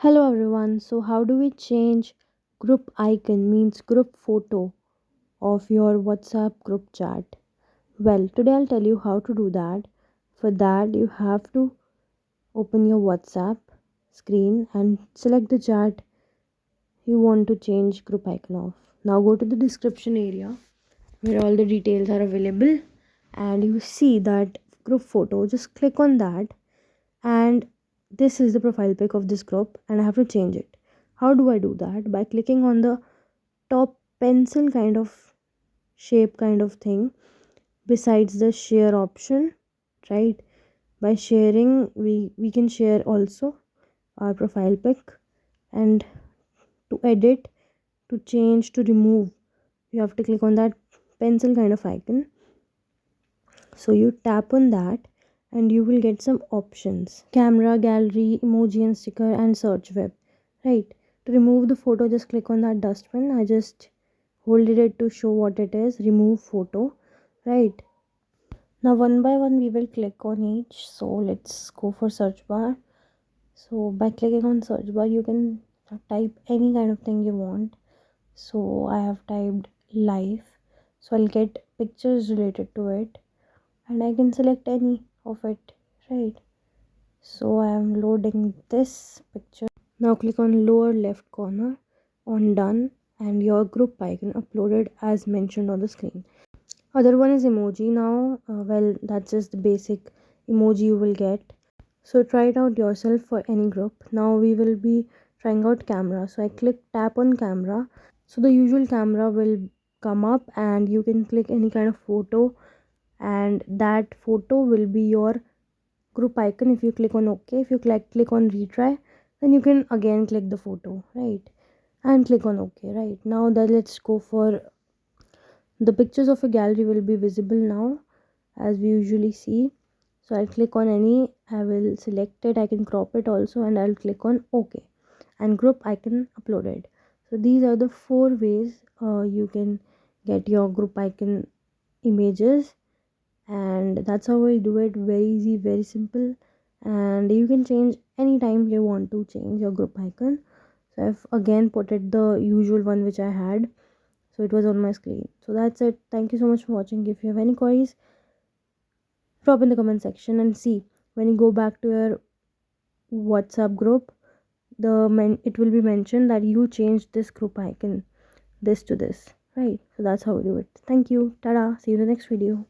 Hello everyone. So how do we change group icon means group photo of your WhatsApp group chat? Well, today I'll tell you how to do that. For that you have to open your WhatsApp screen and select the chat you want to change group icon of. Now go to the description area where all the details are available and you see that group photo. Just click on that and this is the profile pic of this group and I have to change it. How do I do that? By clicking on the top pencil kind of shape kind of thing besides the share option, right? By sharing we can share also our profile pic, and to edit, to change, to remove, you have to click on that pencil kind of icon. So you tap on that and you will get some options: camera, gallery, emoji and sticker, and search web. Right. To remove the photo, just click on that dustbin. I just holded it to show what it is. Remove photo. Right. Now one by one we will click on each. So let's go for search bar. So by clicking on search bar you can type any kind of thing you want. So I have typed life. So I'll get pictures related to it and I can select any of it, right? So I am loading this picture. Now click on lower left corner on done and your group icon uploaded as mentioned on the screen. Other one is emoji. Now well, that's just the basic emoji you will get. So try it out yourself for any group. Now we will be trying out camera. So I click tap on camera. So the usual camera will come up and you can click any kind of photo and that photo will be your group icon. If you click on OK, if you click on retry, then you can again click the photo, right? And click on OK. Right now that let's go for the pictures of a gallery will be visible now as we usually see. So I'll click on any, I will select it, I can crop it also, and I'll click on OK and group icon uploaded. So these are the four ways you can get your group icon images, and that's how I do it. Very easy, very simple, and you can change anytime you want to change your group icon. So I've again put it the usual one which I had, so it was on my screen. So that's it. Thank you so much for watching. If you have any queries, drop in the comment section and see when you go back to your WhatsApp group, it will be mentioned that you changed this group icon, this to this, right? So that's how we do it. Thank you. Tada. See you in the next video.